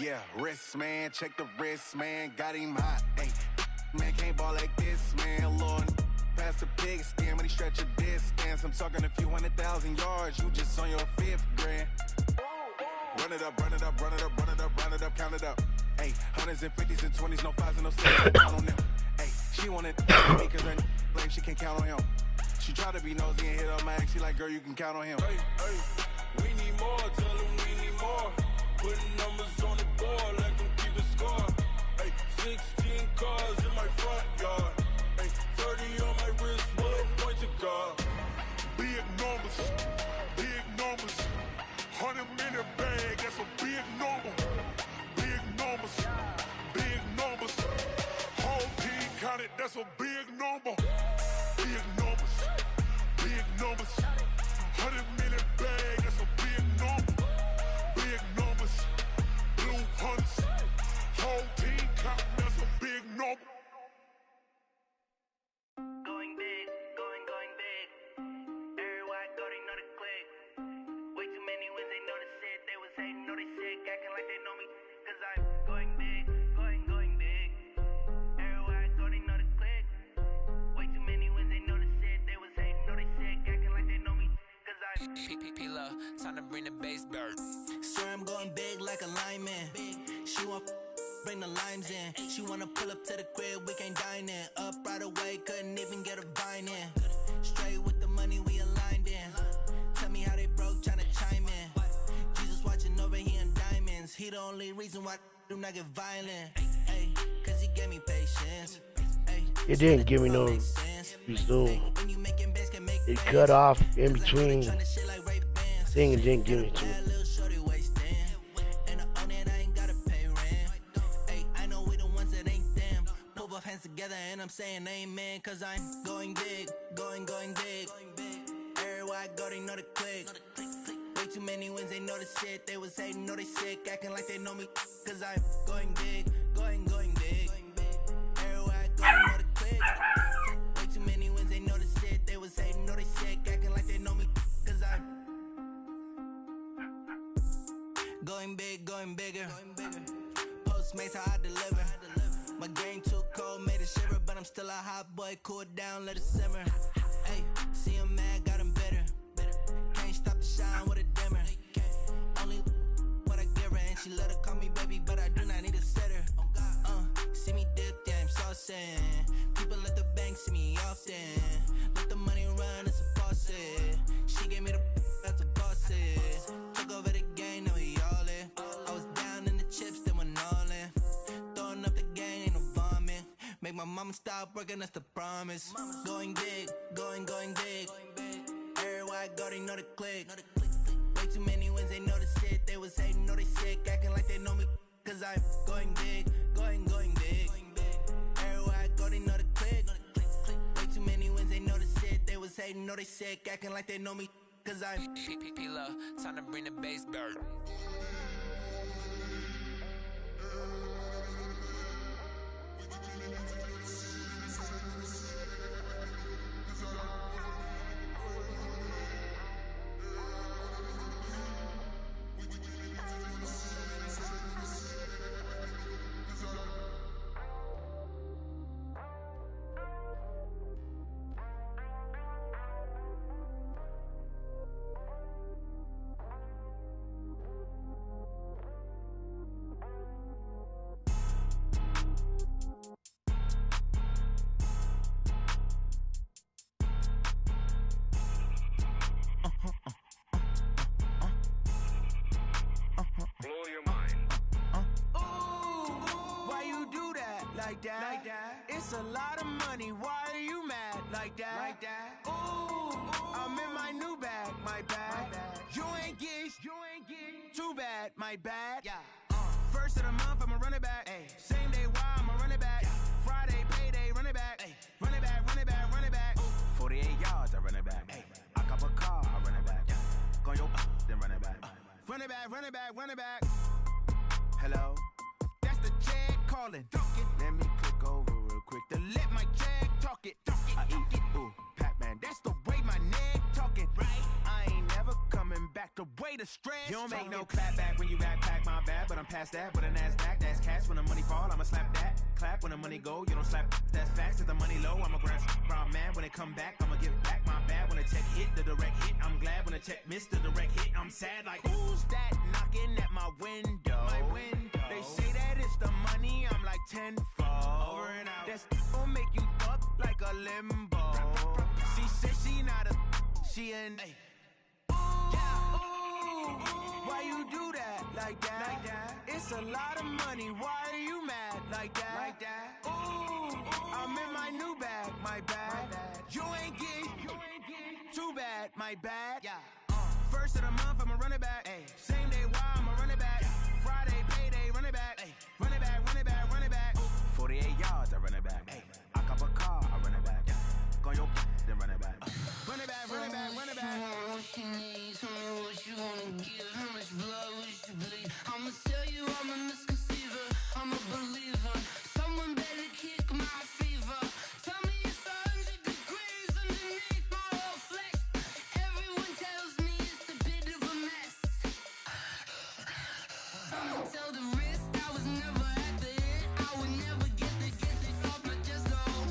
Yeah, wrist, man, check the wrist, man, got him hot, ayy. Man, can't ball like this, man, Lord. Past the pig skin when he stretch a distance. I'm talking a few 100,000 yards, you just on your 5th grand. Run it up, run it up, run it up, run it up, run it up, count it up. Ayy, 100s and 50s and 20s, no 5s and no 6s, count on them. Ayy, she wanted me cause her blame, she can't count on him. She try to be nosy and hit up my ex, she like, girl, you can count on him. We need more, tell them we need more. Putting numbers on the board, let them keep the score. 16 cars in my front yard. 30 on my wrist, bullet point to God. Big numbers, big numbers. 100-minute bag, that's a big number. Big numbers, big numbers. Whole team counted, that's a big number. Big numbers, big numbers. 100-minute bag, that's a big number. Big numbers, blue hunts. Whole team counting, that's a big number. Going big, going big. Everywhere I go, they know the click. Way too many wins, they know the shit. They was hating, know they sick, acting like they know me. Cause I'm going big, going big. Everywhere I go, they know the click. Way too many wins, they know the shit. They was hating, know they sick, acting like they know me. Cause I'm P-P-P-Love, time to bring the bass bird. Swear I'm going big like a lineman. She want bring the limes in. She wanna pull up to the crib, we can't dine in. Up right away, couldn't even get a vine in. Straight with the money, we aligned in. Tell me how they broke, tryna chime in. Jesus watching over here in diamonds. He the only reason why I do not get violent. Ay, cause he gave me patience. It didn't give me no zoom. It cut off in between thing and didn't give me to me. Hands together and I'm saying amen. Cause I'm going big, going big. Everywhere I go, they know the click. Way too many wins, they know the shit. They was hating, know they sick, acting like they know me. Cause I'm going big, going big. Everywhere I go, they know the click. Way too many wins, they know the shit. They was hating, know they sick, acting like they know me. Cause I'm going big, going bigger. Postmates, how I deliver. My game too cold, made it shiver, but I'm still a hot boy. Cool it down, let it simmer. Hey, see him mad, got him bitter. Can't stop the shine with a dimmer. Only what I give her, and she let her call me baby, but I do not need a sitter. See me dip, yeah, I'm saucing. People at the bank see me often. Let the money run, it's a faucet. She gave me the that's a bosses. Took over the game, now we all in. I was down in the chips, then went all in. Throwing up the game, ain't no vomit. Make my mama stop working, that's the promise. Going big, going big. Everywhere I go, they know the click. Way too many wins, they know the shit. They was hating, know they sick, acting like they know me. Cause I'm going big, going big. Everywhere I go, they know the click. Way too many wins, they know the shit. They was hating, know they sick, acting like they know me. Cause I'm P-P-P-Love, time to bring the bass bird. Like that. It's a lot of money. Why are you mad? Like that. Ooh, I'm in my new bag. My bad. You ain't getting too bad. My bad. Yeah. First of the month, I'ma run it back. Ay. Same day, why I'ma run it back. Friday, payday, run it back. Ay. Run it back, run it back, run it back. 48 yards, I run it back. Ay. I cop a car, I run it back. Yeah. Go your then run it back. Run it back, run it back, run it back. Hello? That's the check calling. Let me click over real quick to let my check talk it. I eat it, ooh, Pac-Man. That's the way my neck talking. Right? I ain't never coming back the way the stress. You don't make no clap back when you backpack my bad, but but I'm past that. With a NASDAQ, that's cash. When the money fall, I'ma slap that. Clap when the money go, you don't slap. That's facts. If the money low, I'ma grab brown man. When it come back, I'ma give back my bad. When the check hit, the direct hit. I'm glad when the check missed the direct hit. I'm sad like, who's that knocking at my window? They say that it's the money, I'm like tenfold. Over and out. That's gon' make you up like a limbo. She said she not a, she an. Why you do that like that? It's a lot of money. Why are you mad like that? Ooh, I'm in my new bag, my bad. You ain't get too bad, my bad. First of the month, I'ma run it back. Same day, why I'ma run it back. Friday, payday, run it back. Run it back, run it back, run it back. 48 yards, I run it back. I cop a car, I run it back. Go your then run it back. Run it back, run it back, run it back. What you need, tell me what you wanna give. How much blood would you bleed? I'ma tell you I'm a misconceiver, I'm a believer. Someone better kick my fever. Tell me it's 100 degrees underneath my whole flesh. Everyone tells me it's a bit of a mess. I'ma tell the risk I was never at the end. I would never get this off my chest though.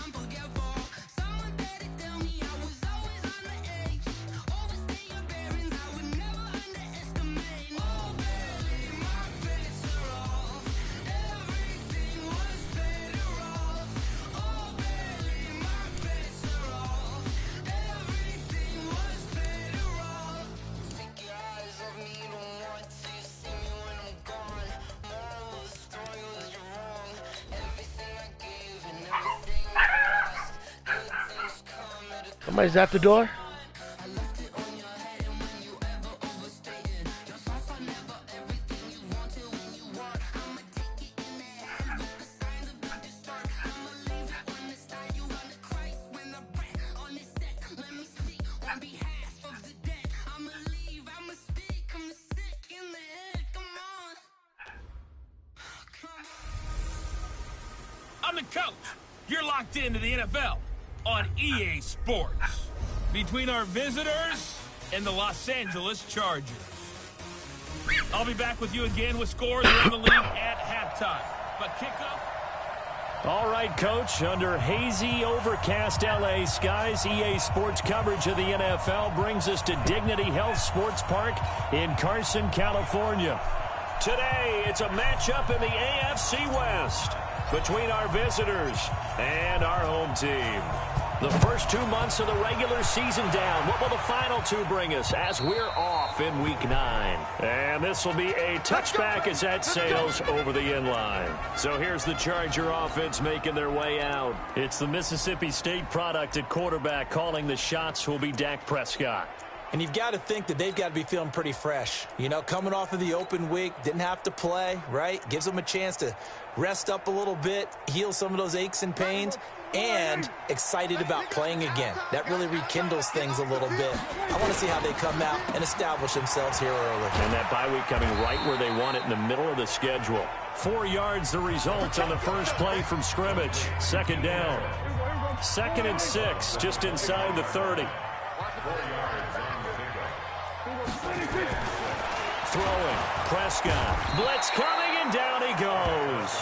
I'm forgetful. Someone better tell me I was always on the edge. Overstay your bearings, I would never underestimate. Oh barely, my bets are off. Everything was better off. Oh barely, my bets are off. Everything was better off. Take your eyes off me, don't want to see me when I'm gone. Moral of the story was you're wrong. Everything I gave and everything I lost. Good things come at a Somebody's at the door. I left it on your head, and when you ever overstay it, your thoughts are never everything you wanted when you want. I'ma take it in the head with the signs of the distort. I'ma leave it on the side. You on the Christ when I breath on this set. Let me speak on behalf of the dead. I'ma leave, I'ma speak. I'm sick in the head. Come on. Come on. I'm the coach. You're locked into the NFL on EA Sports. Between our visitors and the Los Angeles Chargers. I'll be back with you again with scores around the league at halftime. But kickoff. All right, Coach. Under hazy, overcast LA skies, EA Sports coverage of the NFL brings us to Dignity Health Sports Park in Carson, California. Today, it's a matchup in the AFC West between our visitors and our home team. The first 2 months of the regular season down. What will the final two bring us as we're off in Week 9? And this will be a touchback as that sails over the inline. So here's the Charger offense making their way out. It's the Mississippi State product at quarterback calling the shots will be Dak Prescott. And you've got to think that they've got to be feeling pretty fresh. You know, coming off of the open week, didn't have to play, right? Gives them a chance to rest up a little bit, heal some of those aches and pains, and excited about playing again. That really rekindles things a little bit. I want to see how they come out and establish themselves here early. And that bye week coming right where they want it in the middle of the schedule. 4 yards the result on the first play from scrimmage. Second down. 2nd and 6, just inside the 30. Throwing, Prescott. Blitz coming, and down he goes.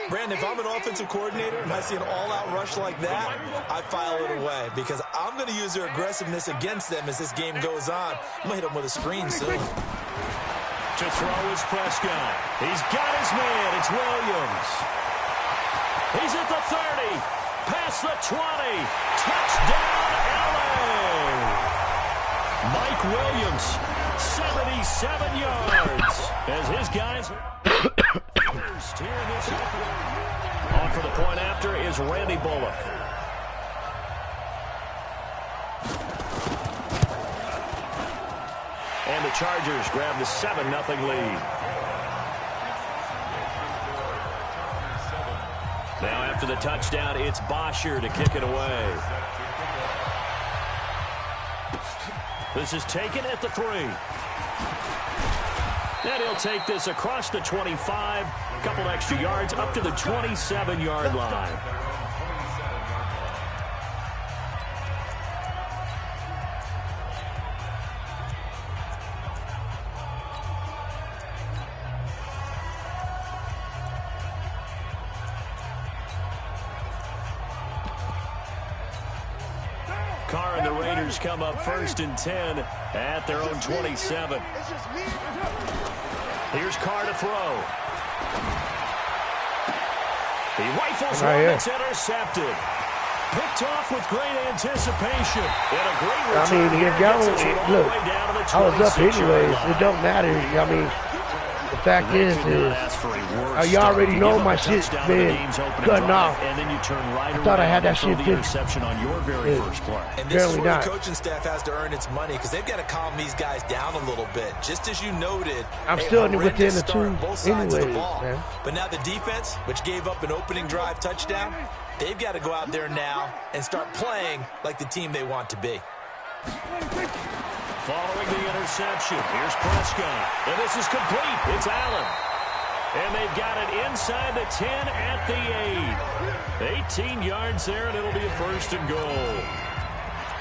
Brandon, if I'm an offensive coordinator and I see an all-out rush like that, I file it away because I'm going to use their aggressiveness against them as this game goes on. I'm going to hit them with a screen soon. To throw is Prescott. He's got his man. It's Williams. He's at the 30. Past the 20. Touchdown, LA. Mike Williams, 77 yards, as his guys on for the point after is Randy Bullock. And the Chargers grab the 7-0 lead. Now after the touchdown, it's Bosher to kick it away. This is taken at the 3. And he'll take this across the 25, a couple extra yards, up to the 27-yard line. the Raiders come up 1st and 10 at their own 27. Here's Carr to throw. He rifles one that's intercepted. Picked off with great anticipation. And a great return. I mean, if y'all look, I was up anyways. It don't matter. I mean, the fact is you already know my shit's been cutting off. And then you turn right I thought I had that shit fixed. on your very first play. And this is where the coaching staff has to earn its money because they've got to calm these guys down a little bit. Just as you noted, I'm still within the two anyways, man. But now the defense, which gave up an opening drive touchdown, they've got to go out there now and start playing like the team they want to be. Following the interception, here's Prescott. And this is complete. It's Allen. And they've got it inside the 10 at the 8. 18 yards there, and it'll be a 1st and goal.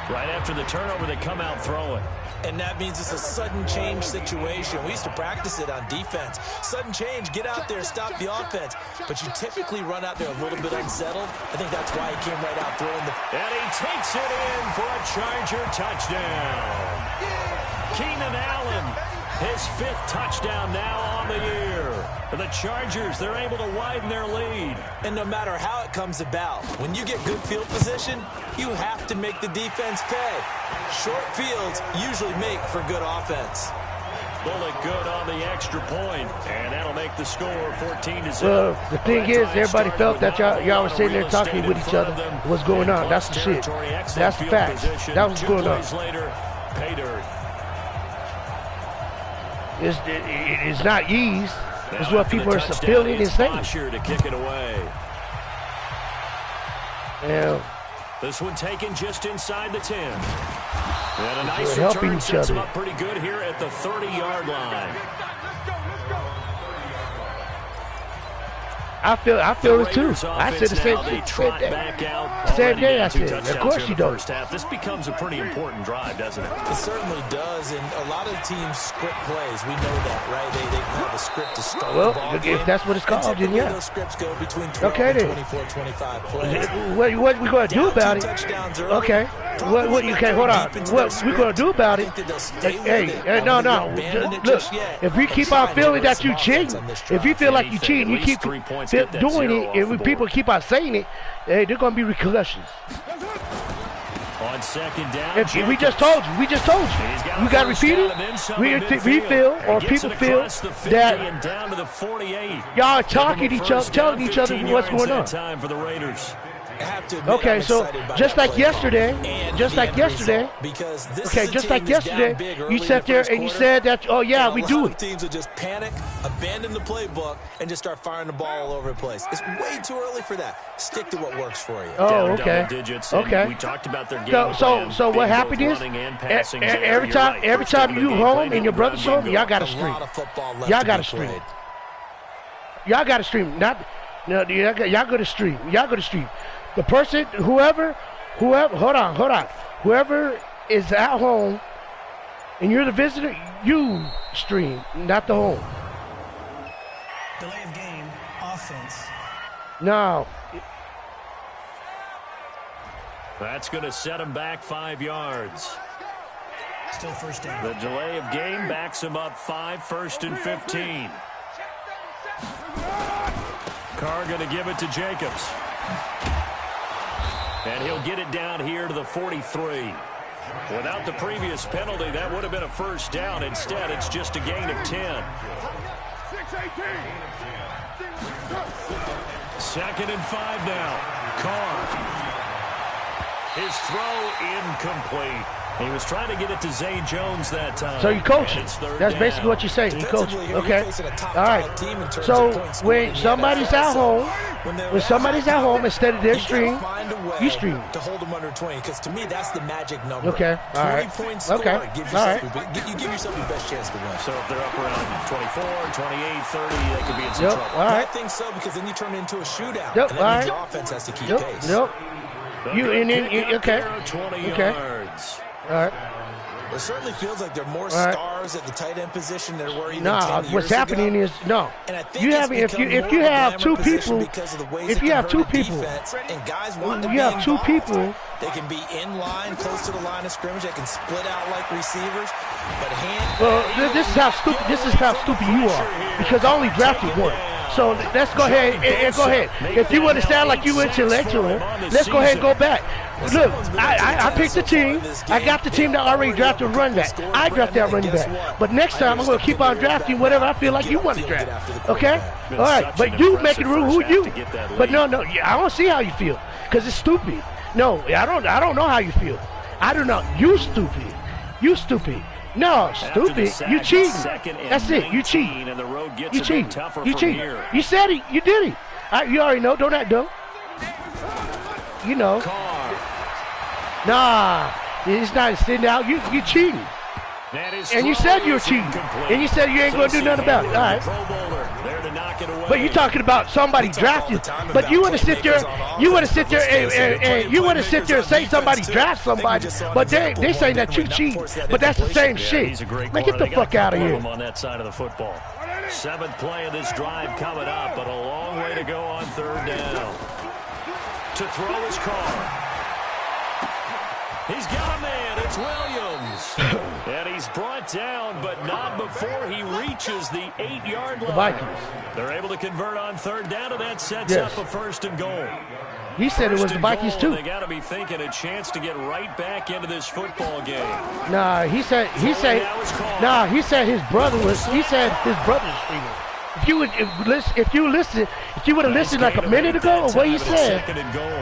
Right after the turnover, they come out throwing. And that means it's a sudden change situation. We used to practice it on defense. Sudden change, get out there, stop the offense. But you typically run out there a little bit unsettled. I think that's why he came right out throwing the... And he takes it in for a Charger touchdown. Keenan Allen, his 5th touchdown now on the year. For the Chargers, they're able to widen their lead. And no matter how it comes about, when you get good field position, you have to make the defense pay. Short fields usually make for good offense. Bullock good on the extra point, and that'll make the score 14-0. Well, the thing is, everybody felt that y'all were sitting there talking with each other. What's going on? That's the shit. That's the fact. That was going on. Later, pay dirt. It's not ease. It's what people are feeling and saying. To kick it away. Yeah. This one taken just inside the 10. And a nice helping return each sets other. them up pretty good here at the 30-yard line. I feel it too. I said the same thing. Same day I said. Of course you don't. This becomes a pretty important drive, doesn't it? It certainly does, and a lot of teams script plays. We know that, right? They have a script to start the ball game. If that's what it's called, then yeah. Those scripts go between 12 and 24, 25 plays. What we going to do about it? Okay. What you can't hold on. What we going to do about it? Hey, no. Look, if we keep on feeling that you cheating, if you feel like you cheating, you keep doing it, and when people keep on saying it, hey, they're going to be repercussions. On 2nd down, we just told you. We got to repeat it. We feel, or people feel, that y'all are talking to each other, telling each other what's going on. Time for the Raiders. Okay, so just like yesterday, you sat there and you said that, oh yeah, we do it. Teams will just panic, abandon the playbook, and just start firing the ball all over the place. It's way too early for that. Stick to what works for you. Oh, okay. Okay. We talked about their game so what happened is every time you home and your brother's home, y'all got to stream. Y'all got to stream. Y'all got to stream. Y'all go to stream. Y'all go to stream. The person, whoever, hold on. Whoever is at home and you're the visitor, you stream, not the home. Delay of game, offense. No. That's going to set him back 5 yards. Still 1st down. The delay of game backs him up 5, 1st and 15. Carr going to give it to Jacobs. And he'll get it down here to the 43. Without the previous penalty, that would have been a 1st down. Instead, it's just a gain of 10. 2nd and 5 now. Carr. His throw incomplete. He was trying to get it to Zay Jones that time. So you coach it. That's basically what you're saying. You coach it. Okay. All right. So when somebody's at home, instead of their stream, you stream. To hold them under 20, because to me that's the magic number. Okay. All right. 20 points scored. Okay. You give yourself your best chance to win. So if they're up around 24, 28, 30, they could be in some trouble. All right. I think so, because then you turn it into a shootout. Yep. And that means your offense has to keep pace. Okay. 20 yards. All right. It certainly feels like there are more stars at the tight end position than there were even 10 years what's happening ago. is you have if you have two people, and guys want to be involved. They can be in line, close to the line of scrimmage. They can split out like receivers. But this is how stupid you are, because I only drafted one. So let's go ahead and go ahead. If you want to sound like you intellectual, let's go ahead and go back. Look, I picked the team. I got the team that already drafted a running back. I drafted that running back. But next time I'm going to keep on drafting whatever I feel like you want to draft. Okay? All right. But you make it rule who you. But no, I don't see how you feel, because it's stupid. No, I don't know how you feel. I don't know. You stupid. You stupid. No, stupid. You cheating. That's it. You cheating. You cheating. You cheating. You said it. You did it. You already know. Don't act dumb. You know. Nah, it's not sitting out. You cheating. And you said you were cheating. And you said you ain't going to do nothing about it. All right. But you're talking about somebody drafted. But you want to sit there. You want to sit there and you want to sit there and say somebody drafted somebody. But they say that you cheat. But that's the same shit. Man, get the fuck out of here. On that side of the football. 7th play of this drive coming up, but a long way to go on 3rd down. To throw his car. He's got a man. It's Williams. And he's brought down, but not before he reaches the 8-yard line. The Vikings. They're able to convert on 3rd down, and that sets up a 1st and goal. He said it was the Vikings too. They got to be thinking a chance to get right back into this football game. Nah, he said his brother was streaming. If you would have listened like a minute ago, what he said,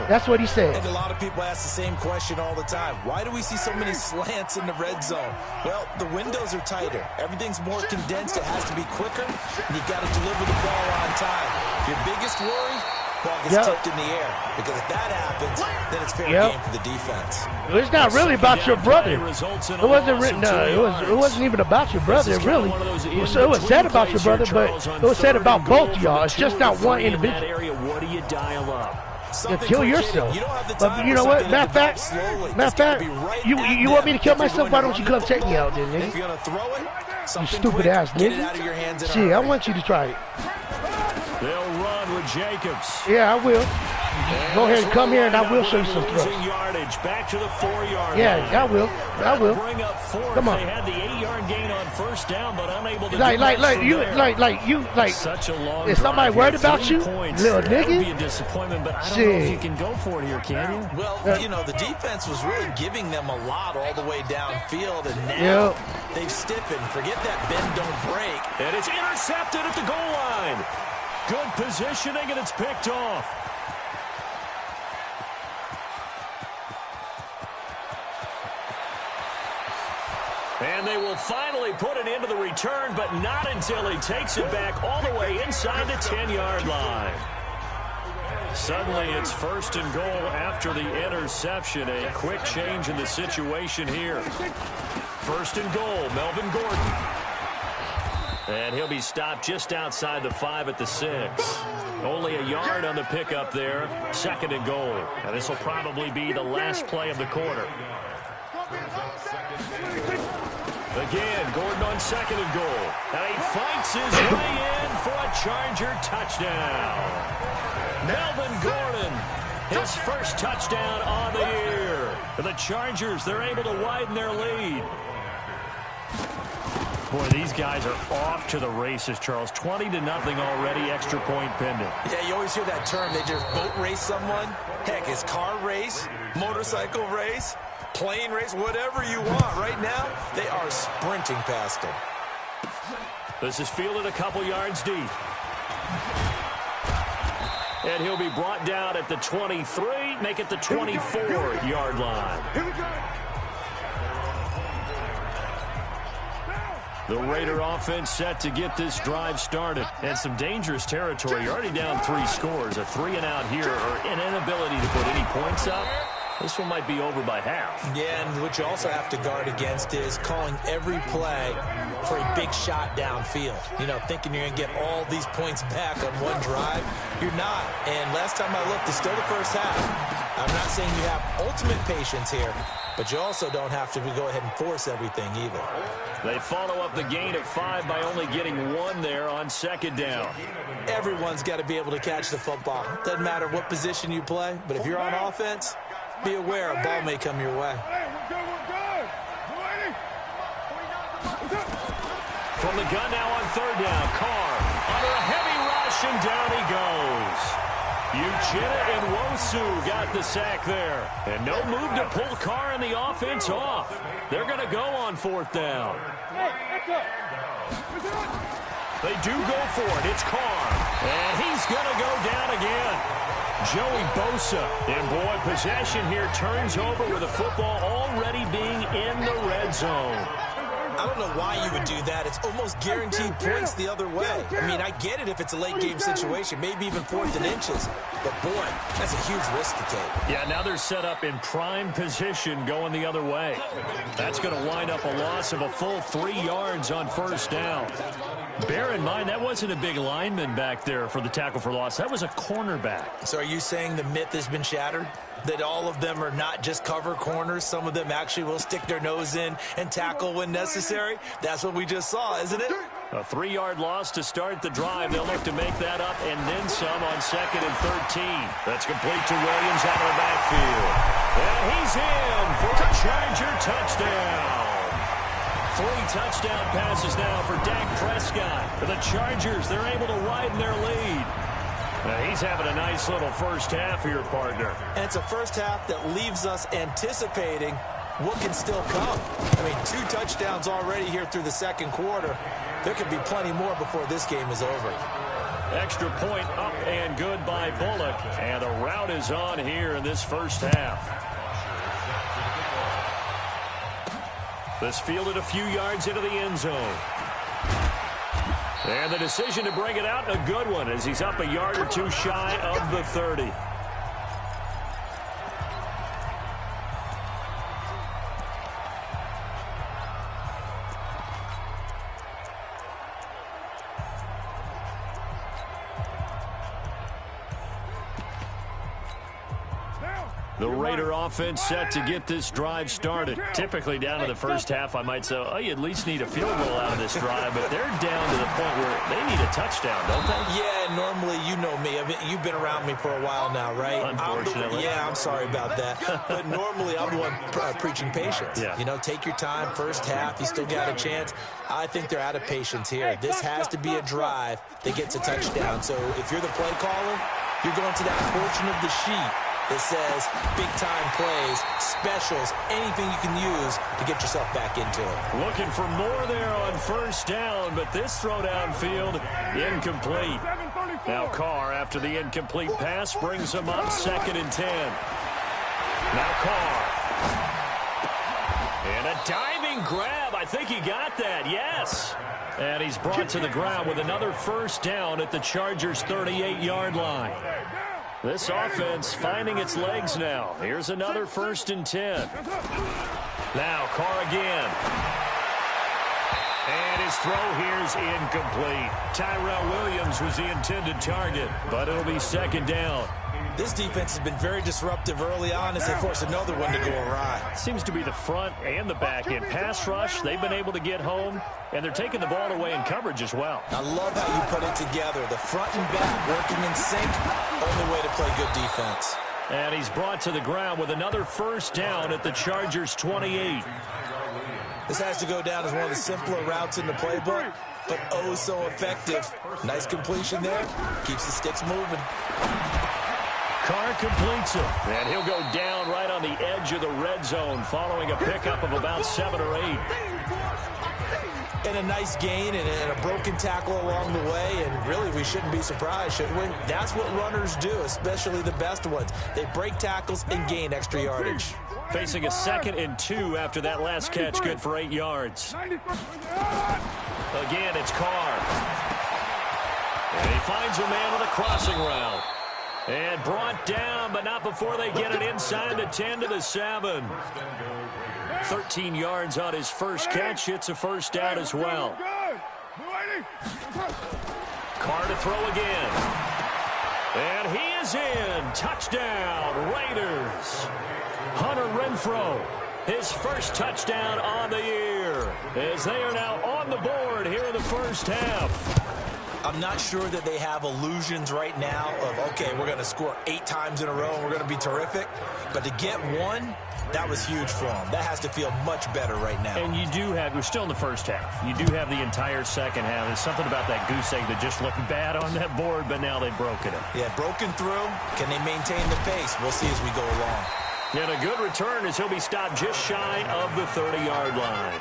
that's what he said. And a lot of people ask the same question all the time. Why do we see so many slants in the red zone? Well, the windows are tighter. Everything's more condensed. It has to be quicker, and you got to deliver the ball on time. Your biggest worry? Ball gets tipped in the air, because if that happens, then it's fair game for the defense. It's not really about your brother. It wasn't even about your brother. It was said about your brother, but it was said about both of y'all. It's just not one individual. What do you dial up? You kill yourself. But you know what? Matter of fact, you want me to kill myself? Why don't you come take me out then, nigga? If you're gonna throw it, you stupid ass nigga. Shit, I want you to try it. They'll run with Jacobs. Yeah, I will. Go ahead and come here, and I will show you some throws. Back to the 4-yard line. I will. Bring up 4th. Come on. They had the 8-yard gain on 1st down, but unable to Such a long is somebody worried about you, little nigga? That would be a disappointment, but I don't know if you can go for it here, can you? Well, the defense was really giving them a lot all the way downfield, and now they've stiffened. Forget that bend, don't break. And it's intercepted at the goal line. Good positioning, and it's picked off. And they will finally put it into the return, but not until he takes it back all the way inside the 10-yard line. Suddenly it's 1st and goal after the interception. A quick change in the situation here. 1st and goal, Melvin Gordon. And he'll be stopped just outside the 5 at the 6. Only a yard on the pickup there. 2nd and goal. And this will probably be the last play of the quarter. Again, Gordon on 2nd and goal. And he fights his way in for a Charger touchdown. Melvin Gordon, his first touchdown on the year. For the Chargers, they're able to widen their lead. Boy, these guys are off to the races, Charles. 20-0 already, extra point pending. Yeah, you always hear that term. They just boat race someone. Heck, it's car race, motorcycle race, plane race, whatever you want. Right now, they are sprinting past them. This is fielded a couple yards deep. And he'll be brought down at the 23, make it the 24-yard line. The Raider offense set to get this drive started. And some dangerous territory. You're already down 3 scores. A 3-and-out here, or an inability to put any points up. This one might be over by half. Yeah, and what you also have to guard against is calling every play for a big shot downfield. You know, thinking you're going to get all these points back on one drive. You're not. And last time I looked, it's still the first half. I'm not saying you have ultimate patience here, but you also don't have to go ahead and force everything either. They follow up the gain of 5 by only getting 1 there on 2nd down. Everyone's got to be able to catch the football. Doesn't matter what position you play, but if you're on offense, be aware a ball may come your way. From the gun now on third down. Carr under a heavy rush, and down he goes. Uchenna and Wosu got the sack there. And no move to pull Carr and the offense off. They're going to go on fourth down. They do go for it. It's Carr. And he's going to go down again. Joey Bosa. And boy, possession here turns over with the football already being in the red zone. I don't know why you would do that. It's almost guaranteed points the other way. I mean, I get it if it's a late-game situation, maybe even 4th and inches. But, boy, that's a huge risk to take. Yeah, now they're set up in prime position going the other way. That's going to wind up a loss of a full 3 yards on first down. Bear in mind, that wasn't a big lineman back there for the tackle for loss. That was a cornerback. So are you saying the myth has been shattered? That all of them are not just cover corners. Some of them actually will stick their nose in and tackle when necessary. That's what we just saw, isn't it? A 3-yard loss to start the drive. They'll look to make that up and then some on 2nd and 13. That's complete to Williams out of the backfield. And he's in for a Charger touchdown. 3 touchdown passes now for Dak Prescott. For the Chargers, they're able to widen their lead. He's having a nice little first half here, partner. And it's a first half that leaves us anticipating what can still come. I mean, 2 touchdowns already here through the second quarter. There could be plenty more before this game is over. Extra point up and good by Bullock. And the route is on here in this first half. This fielded a few yards into the end zone. And the decision to bring it out, a good one, as he's up a yard or 2 shy of the 30. The Raider offense set to get this drive started. Typically down to the first half, I might say, oh, you at least need a field goal out of this drive, but they're down to the point where they need a touchdown, don't they? Yeah, normally, you know me. I mean, you've been around me for a while now, right? Unfortunately. I'm sorry about that. But normally, I'm the one preaching patience. Yeah. You know, take your time. First half, you still got a chance. I think they're out of patience here. This has to be a drive that gets a touchdown. So if you're the play caller, you're going to that portion of the sheet that says big-time plays, specials, anything you can use to get yourself back into it. Looking for more there on first down, but this throw downfield incomplete. Now Carr, after the incomplete pass, brings him up 2nd and 10. Now Carr. And a diving grab. I think he got that, yes. And he's brought to the ground with another first down at the Chargers' 38-yard line. This offense finding its legs now. Here's another 1st and 10. Now Carr again. And his throw here's incomplete. Tyrell Williams was the intended target, but it'll be 2nd down. This defense has been very disruptive early on as they force another one to go awry. Seems to be the front and the back end. Pass rush, they've been able to get home, and they're taking the ball away in coverage as well. I love how you put it together. The front and back working in sync, only way to play good defense. And he's brought to the ground with another first down at the Chargers' 28. This has to go down as one of the simpler routes in the playbook, but oh so effective. Nice completion there. Keeps the sticks moving. Carr completes it, and he'll go down right on the edge of the red zone following a pickup of about 7 or 8. And a nice gain and a broken tackle along the way, and really we shouldn't be surprised, should we? That's what runners do, especially the best ones. They break tackles and gain extra yardage. Facing a 2nd and 2 after that last catch, good for 8 yards. Again, it's Carr. And he finds a man with a crossing route. And brought down, but not before they get it inside the 10 to the 7. 13 yards on his first catch. It's a first down as well. Carr to throw again. And he is in. Touchdown, Raiders. Hunter Renfrow, his first touchdown on the year, as they are now on the board here in the first half. I'm not sure that they have illusions right now of, okay, we're going to score 8 times in a row and we're going to be terrific. But to get one, that was huge for them. That has to feel much better right now. And you do have, we're still in the first half. You do have the entire second half. There's something about that goose egg that just looked bad on that board, but now they've broken it. Yeah, broken through. Can they maintain the pace? We'll see as we go along. And a good return as he'll be stopped just shy of the 30-yard line.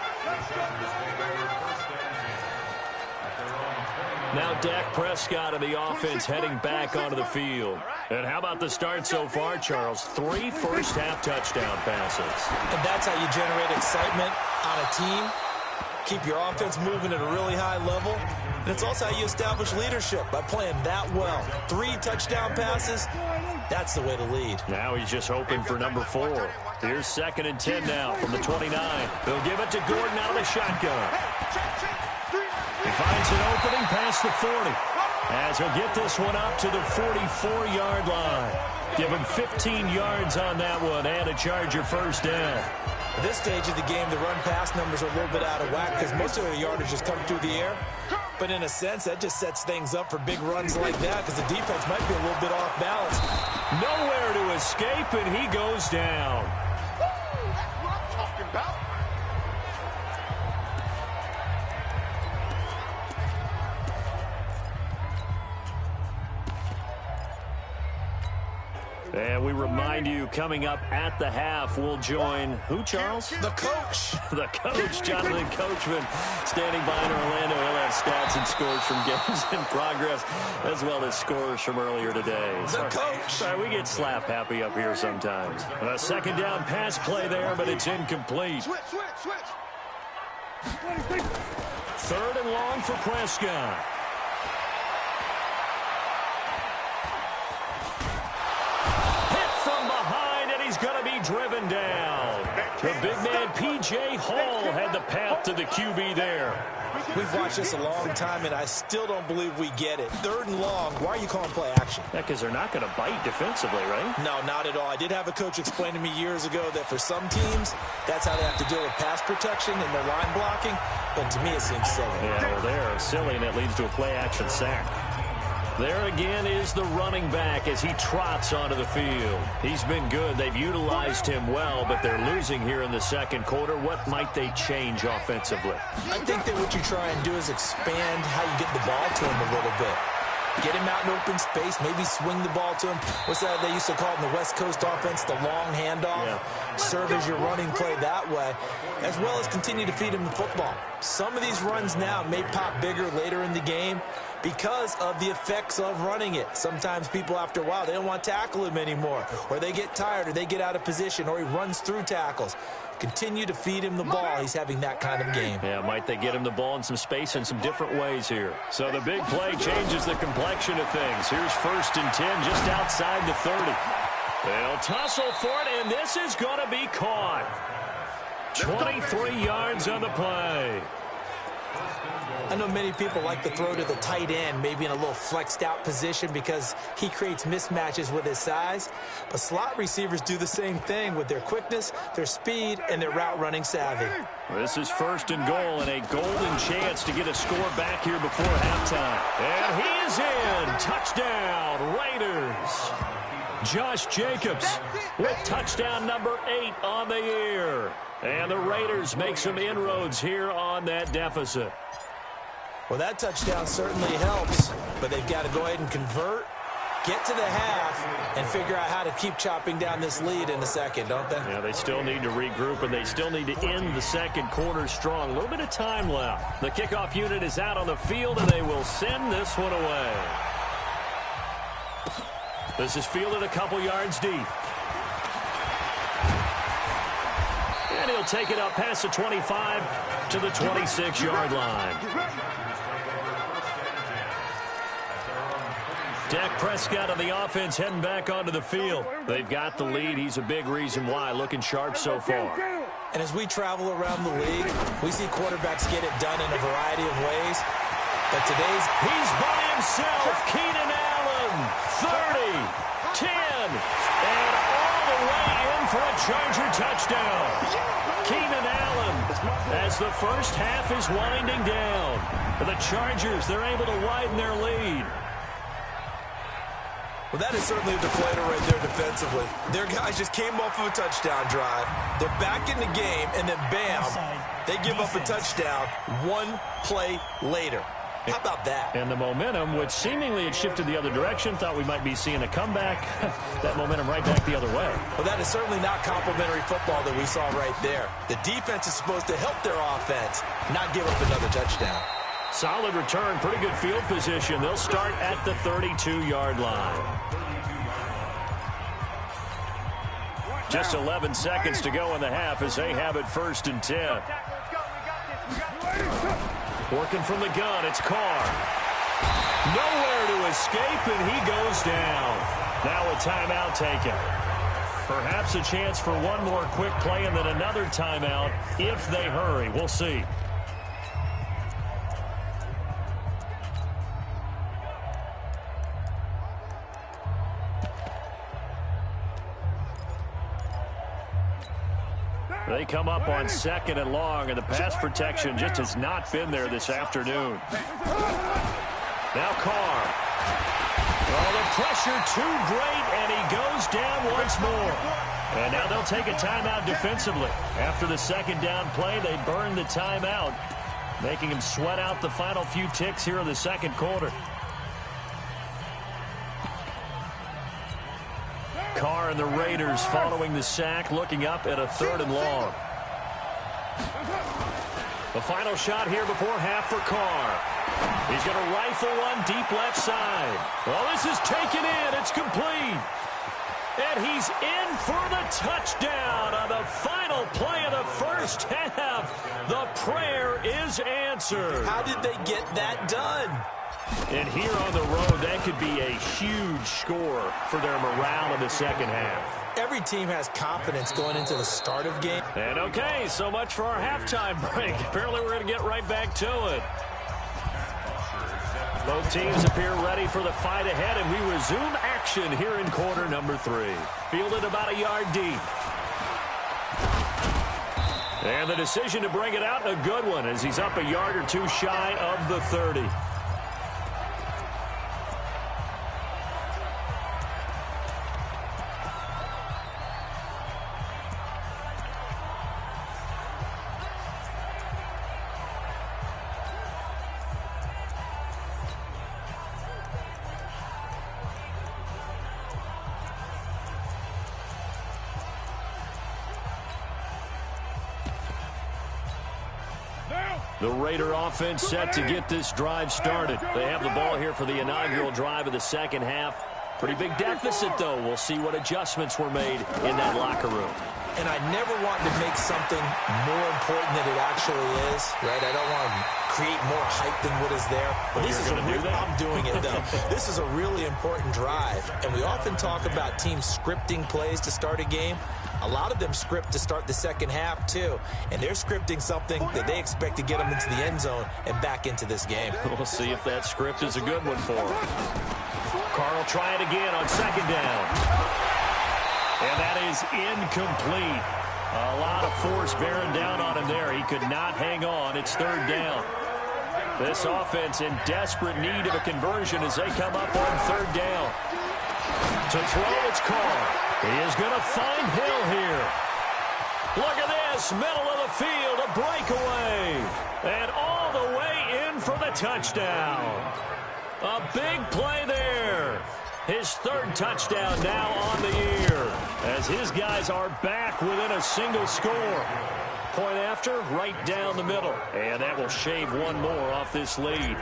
Now Dak Prescott of the offense heading back onto the field. And how about the start so far, Charles? 3 first-half touchdown passes. And that's how you generate excitement on a team. Keep your offense moving at a really high level. And it's also how you establish leadership, by playing that well. 3 touchdown passes, that's the way to lead. Now he's just hoping for number 4. Here's 2nd and 10 now from the 29. They'll give it to Gordon out of the shotgun. He finds an opening past the 40. As he'll get this one up to the 44-yard line. Give him 15 yards on that one and a Charger first down. At this stage of the game, the run-pass numbers are a little bit out of whack because most of their yardage just come through the air. But in a sense, that just sets things up for big runs like that because the defense might be a little bit off balance. Nowhere to escape, and he goes down. That's what I'm talking about. And we remind you, coming up at the half, we'll join who, Charles? The coach. The coach, Jonathan Coachman, standing by in Orlando. He'll have stats and scores from games in progress, as well as scores from earlier today. The coach. Sorry, we get slap happy up here sometimes. A 2nd down pass play there, but it's incomplete. Switch. 3rd and long for Prescott. Driven down. The big man, P.J. Hall, had the path to the QB there. We've watched this a long time, and I still don't believe we get it. 3rd and long, why are you calling play action? Yeah, because they're not going to bite defensively, right? No, not at all. I did have a coach explain to me years ago that for some teams, that's how they have to deal with pass protection and their line blocking, but to me it seems silly. Yeah, well, they're silly, and that leads to a play action sack. There again is the running back as he trots onto the field. He's been good. They've utilized him well, but they're losing here in the 2nd quarter. What might they change offensively? I think that what you try and do is expand how you get the ball to him a little bit. Get him out in open space, maybe swing the ball to him. What's that they used to call it in the West Coast offense, the long handoff? Yeah. Serve as your running play that way, as well as continue to feed him the football. Some of these runs now may pop bigger later in the game because of the effects of running it. Sometimes people, after a while, they don't want to tackle him anymore, or they get tired, or they get out of position, or he runs through tackles. Continue to feed him the ball. He's having that kind of game. Yeah, might they get him the ball in some space in some different ways here. So the big play changes the complexion of things. Here's 1st and 10 just outside the 30. They'll tussle for it, and this is going to be caught. 23 yards on the play. I know many people like to throw to the tight end, maybe in a little flexed out position because he creates mismatches with his size. But slot receivers do the same thing with their quickness, their speed, and their route running savvy. This is 1st and goal and a golden chance to get a score back here before halftime. And he is in. Touchdown, Raiders. Josh Jacobs with touchdown number 8 on the year. And the Raiders make some inroads here on that deficit. Well, that touchdown certainly helps, but they've got to go ahead and convert, get to the half, and figure out how to keep chopping down this lead in the 2nd, don't they? Yeah, they still need to regroup, and they still need to end the 2nd quarter strong. A little bit of time left. The kickoff unit is out on the field, and they will send this one away. This is fielded a couple yards deep. And he'll take it up past the 25 to the 26-yard line. Dak Prescott on the offense heading back onto the field. They've got the lead. He's a big reason why. Looking sharp so far. And as we travel around the league, we see quarterbacks get it done in a variety of ways. But he's by himself. Keenan Allen, 30, 10, and all the way in for a Charger touchdown. Keenan Allen, as the first half is winding down. The Chargers, they're able to widen their lead. Well, that is certainly a deflator right there defensively. Their guys just came off of a touchdown drive. They're back in the game, and then bam, they give up a touchdown one play later. How about that? And the momentum, which seemingly had shifted the other direction, thought we might be seeing a comeback. That momentum right back the other way. Well, that is certainly not complimentary football that we saw right there. The defense is supposed to help their offense, not give up another touchdown. Solid return, pretty good field position. They'll start at the 32-yard line. Just 11 seconds to go in the half as they have it 1st and 10. Working from the gun, it's Carr. Nowhere to escape, and he goes down. Now a timeout taken. Perhaps a chance for one more quick play and then another timeout if they hurry. We'll see. They come up on 2nd and long, and the pass protection just has not been there this afternoon. Now Carr. Oh, the pressure too great, and he goes down once more. And now they'll take a timeout defensively. After the 2nd down play, they burn the timeout, making him sweat out the final few ticks here in the 2nd quarter. Carr and the Raiders following the sack, looking up at a 3rd and long. The final shot here before half for Carr. He's going to rifle one deep left side. Well, this is taken in. It's complete. And he's in for the touchdown on the final play of the first half. The prayer is answered. How did they get that done? And here on the road, that could be a huge score for their morale in the 2nd half. Every team has confidence going into the start of game. And okay, so much for our halftime break. Apparently we're going to get right back to it. Both teams appear ready for the fight ahead, and we resume action here in quarter number 3. Fielded about a yard deep. And the decision to bring it out, a good one, as he's up a yard or two shy of the 30. The Raider offense set to get this drive started. They have the ball here for the inaugural drive of the 2nd half. Pretty big deficit, though. We'll see what adjustments were made in that locker room. And I never want to make something more important than it actually is, right? I don't want to create more hype than what is there. But this is I'm doing it, though. This is a really important drive. And we often talk about teams scripting plays to start a game. A lot of them script to start the 2nd half, too. And they're scripting something that they expect to get them into the end zone and back into this game. We'll see if that script is a good one for them. Carr will try it again on 2nd down. And that is incomplete. A lot of force bearing down on him there. He could not hang on. It's 3rd down. This offense in desperate need of a conversion as they come up on 3rd down. To throw, it's Carr. He is going to find Hill here. Look at this, middle of the field, a breakaway. And all the way in for the touchdown. A big play there. His 3rd touchdown now on the year, as his guys are back within a single score. Point after, right down the middle. And that will shave one more off this lead.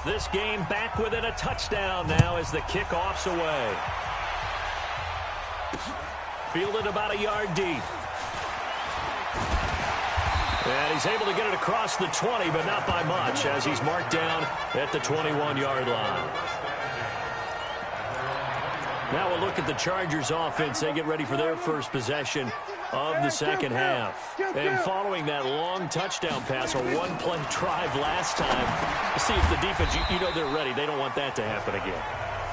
This game back within a touchdown now as the kickoff's away. Fielded about a yard deep. And he's able to get it across the 20, but not by much, as he's marked down at the 21-yard line. Now we'll look at the Chargers offense. They get ready for their first possession of the second half. And following that long touchdown pass, a one-play drive last time, see if the defense, you know they're ready. They don't want that to happen again.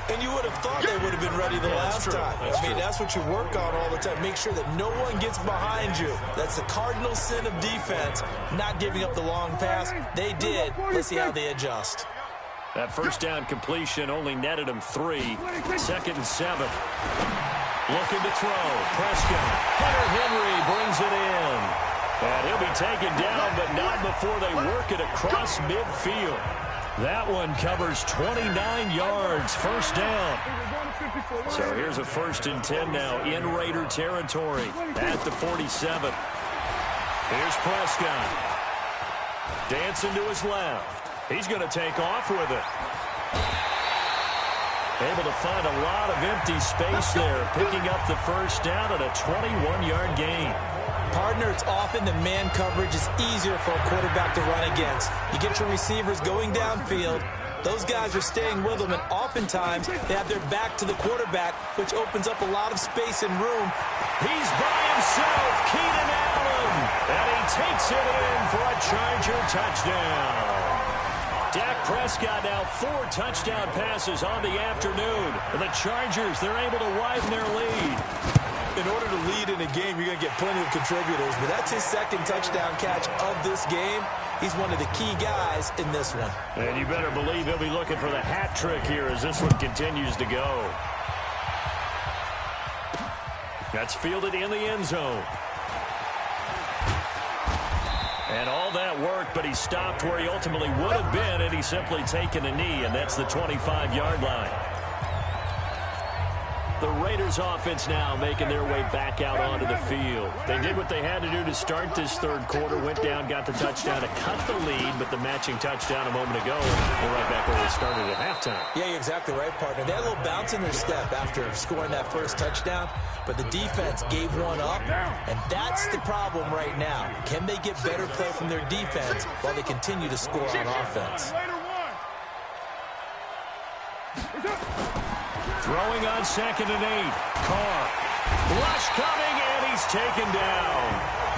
And you would have thought they would have been ready the last time. That's what you work on all the time. Make sure that no one gets behind you. That's the cardinal sin of defense, not giving up the long pass. They did. Let's see how they adjust. That first down completion only netted him 3. 2nd and 7. Looking to throw. Prescott. Hunter Henry brings it in. And he'll be taken down, but not before they work it across midfield. That one covers 29 yards. First down. So here's a 1st and 10 now in Raider territory at the 47. Here's Prescott. Dancing to his left. He's going to take off with it. Able to find a lot of empty space there, picking up the first down at a 21-yard gain. Partner, it's often the man coverage is easier for a quarterback to run against. You get your receivers going downfield. Those guys are staying with them, and oftentimes they have their back to the quarterback, which opens up a lot of space and room. He's by himself, Keenan Allen, and he takes it in for a Charger touchdown. Dak Prescott now 4 touchdown passes on the afternoon. And the Chargers, they're able to widen their lead. In order to lead in a game, you're going to get plenty of contributors, but that's his 2nd touchdown catch of this game. He's one of the key guys in this one. And you better believe he'll be looking for the hat trick here as this one continues to go. That's fielded in the end zone. And all that work, but he stopped where he ultimately would have been, and he's simply taken a knee, and that's the 25-yard line. The Raiders offense now making their way back out onto the field. They did what they had to do to start this 3rd quarter, went down, got the touchdown to cut the lead, but the matching touchdown a moment ago, we're right back where they started at halftime. Yeah, you're exactly right, partner. They had a little bounce in their step after scoring that first touchdown, but the defense gave one up, and that's the problem right now. Can they get better play from their defense while they continue to score on offense? Throwing on 2nd and 8. Carr. Rush coming, and he's taken down.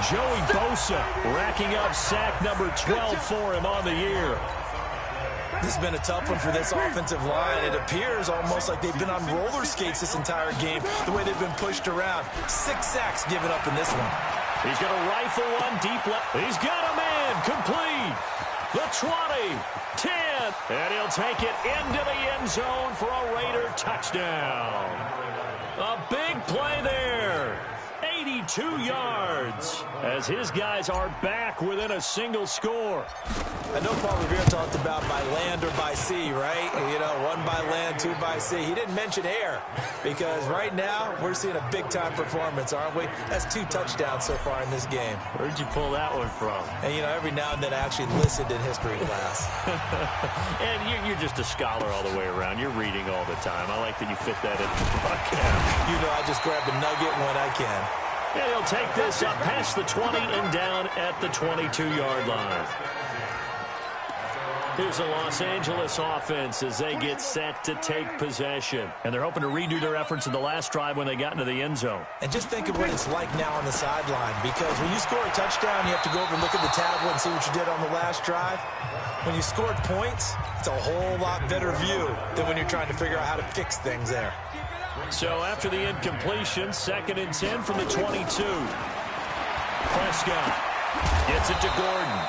Joey Bosa racking up sack number 12 for him on the year. This has been a tough one for this offensive line. It appears almost like they've been on roller skates this entire game, the way they've been pushed around. 6 sacks given up in this one. He's going to rifle one deep left. He's got a man complete. The 20, 10, and he'll take it into the end zone for a Raider touchdown. A big play there. 82 yards as his guys are back within a single score. I know Paul Revere talked about by land or by sea, right? You know, 1 by land, 2 by sea. He didn't mention air because right now we're seeing a big-time performance, aren't we? That's 2 touchdowns so far in this game. Where'd you pull that one from? And, you know, every now and then I actually listened in history class. And you're just a scholar all the way around. You're reading all the time. I like that you fit that in the podcast. You know, I just grab a nugget when I can. And he'll take this up past the 20 and down at the 22-yard line. Here's the Los Angeles offense as they get set to take possession. And they're hoping to redo their efforts in the last drive when they got into the end zone. And just think of what it's like now on the sideline, because when you score a touchdown, you have to go over and look at the tablet and see what you did on the last drive. When you scored points, it's a whole lot better view than when you're trying to figure out how to fix things there. So after the incompletion, 2nd and 10 from the 22. Prescott gets it to Gordon.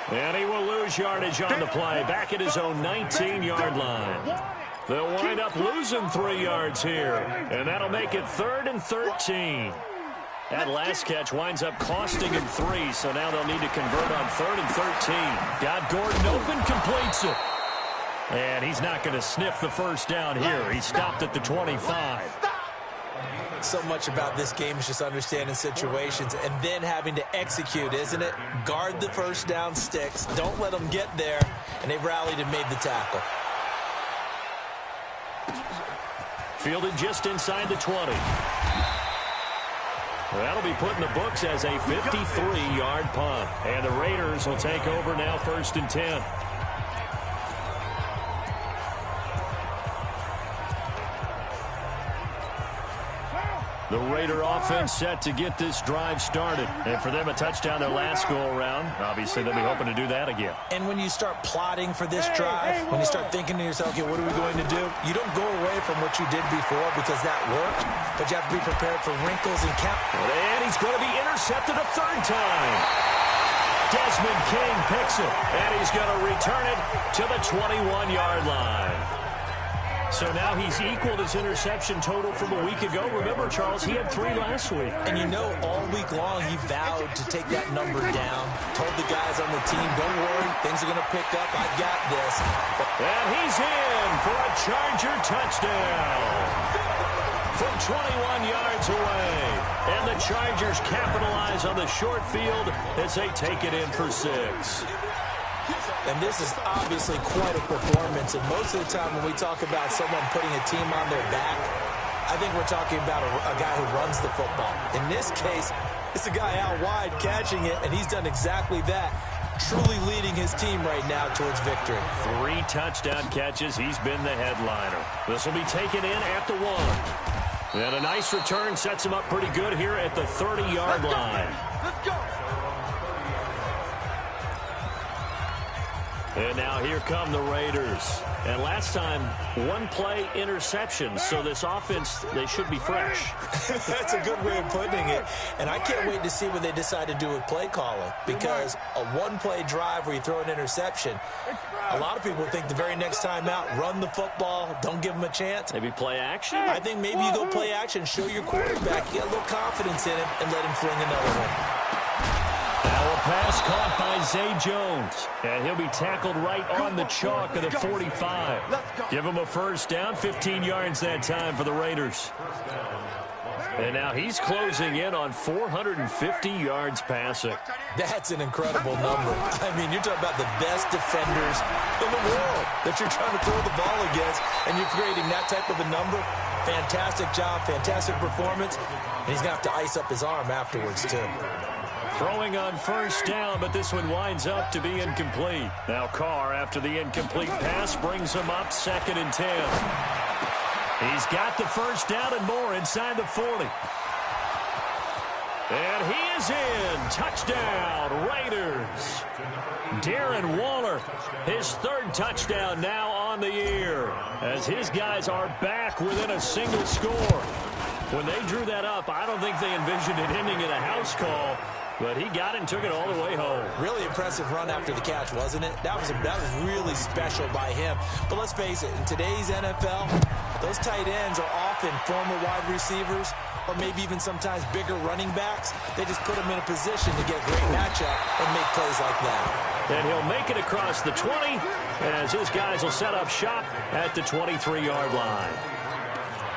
And he will lose yardage on the play, back at his own 19-yard line. They'll wind up losing 3 yards here, and that'll make it 3rd and 13. That last catch winds up costing him 3, so now they'll need to convert on 3rd and 13. Got Gordon open, completes it. And he's not going to sniff the first down here. He stopped at the 25. So much about this game is just understanding situations and then having to execute, isn't it? Guard the first down sticks. Don't let them get there. And they rallied and made the tackle. Fielded just inside the 20. That'll be put in the books as a 53-yard punt. And the Raiders will take over now 1st and 10. The Raider offense set to get this drive started. And for them, a touchdown their last go-around. Obviously, they'll be hoping to do that again. And when you start plotting for this drive, when you start thinking to yourself, okay, what are we going to do? You don't go away from what you did before because that worked, but you have to be prepared for wrinkles and count. And he's going to be intercepted a third time. Desmond King picks it, and he's going to return it to the 21-yard line. So now he's equaled his interception total from a week ago. Remember, Charles, he had 3 last week. And you know, all week long he vowed to take that number down. Told the guys on the team, don't worry, things are going to pick up. I've got this. And he's in for a Charger touchdown from 21 yards away. And the Chargers capitalize on the short field as they take it in for 6. And this is obviously quite a performance. And most of the time when we talk about someone putting a team on their back, I think we're talking about a guy who runs the football. In this case, it's a guy out wide catching it, and he's done exactly that. Truly leading his team right now towards victory. 3 touchdown catches. He's been the headliner. This will be taken in at the 1. And a nice return sets him up pretty good here at the 30-yard line. Let's go. And now here come the Raiders. And last time, 1-play interception. So this offense, they should be fresh. That's a good way of putting it. And I can't wait to see what they decide to do with play calling. Because a 1-play drive where you throw an interception, a lot of people think the very next time out, run the football, don't give them a chance. Maybe play action? I think maybe you go play action, show your quarterback, get a little confidence in him, and let him fling another one. Now a pass caught by Zay Jones. And he'll be tackled right on the chalk of the 45. Give him a first down, 15 yards that time for the Raiders. And now he's closing in on 450 yards passing. That's an incredible number. I mean, you're talking about the best defenders in the world that you're trying to throw the ball against, and you're creating that type of a number. Fantastic job, fantastic performance. And he's going to have to ice up his arm afterwards, too. Throwing on first down, but this one winds up to be incomplete. Now Carr, after the incomplete pass, brings him up 2nd and 10. He's got the first down and more inside the 40. And he is in. Touchdown, Raiders. Darren Waller, his 3rd touchdown now on the year, as his guys are back within a single score. When they drew that up, I don't think they envisioned it ending in a house call. But he got it and took it all the way home. Really impressive run after the catch, wasn't it? That was really special by him. But let's face it, in today's NFL, those tight ends are often former wide receivers or maybe even sometimes bigger running backs. They just put them in a position to get great matchup and make plays like that. And he'll make it across the 20 as his guys will set up shop at the 23-yard line.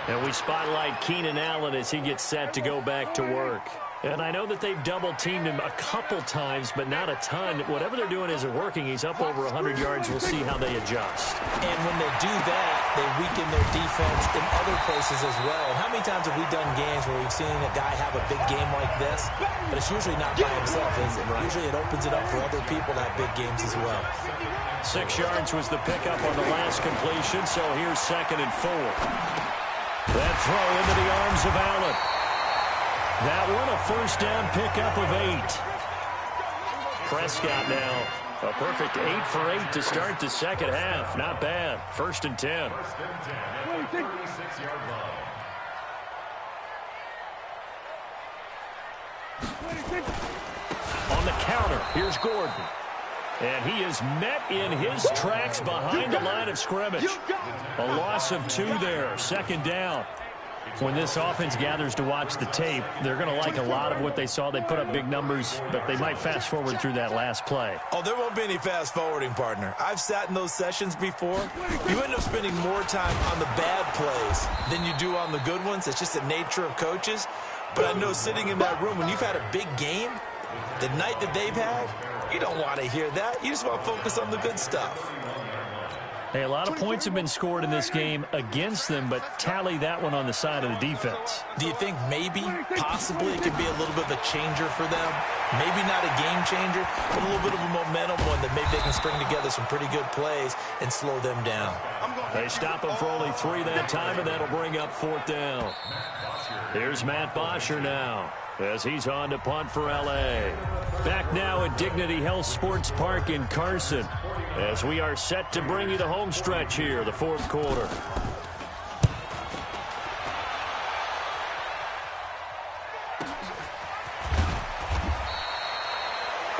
And we spotlight Keenan Allen as he gets set to go back to work. And I know that they've double-teamed him a couple times, but not a ton. Whatever they're doing isn't working. He's up over 100 yards. We'll see how they adjust. And when they do that, they weaken their defense in other places as well. And how many times have we done games where we've seen a guy have a big game like this? But it's usually not by himself, is it? Usually it opens it up for other people to have big games as well. 6 yards was the pickup on the last completion, so here's 2nd and 4. That throw into the arms of Allen. That one, a first down pickup of 8. Prescott now, a perfect 8 for 8 to start the second half. Not bad. 1st and 10. On the counter, here's Gordon. And he is met in his tracks behind the line of scrimmage. A loss of 2 there, 2nd down. When this offense gathers to watch the tape, they're going to like a lot of what they saw. They put up big numbers, but they might fast forward through that last play. Oh, there won't be any fast forwarding, partner. I've sat in those sessions before. You end up spending more time on the bad plays than you do on the good ones. It's just the nature of coaches. But I know sitting in that room, when you've had a big game, the night that they've had, you don't want to hear that. You just want to focus on the good stuff. Hey, a lot of points have been scored in this game against them, but tally that one on the side of the defense. Do you think maybe, possibly, it could be a little bit of a changer for them? Maybe not a game changer, but a little bit of a momentum one that maybe they can string together some pretty good plays and slow them down. They stop them for only 3 that time, and that'll bring up 4th down. Here's Matt Bosher now as he's on to punt for L.A. Back now at Dignity Health Sports Park in Carson as we are set to bring you the home stretch here, the fourth quarter.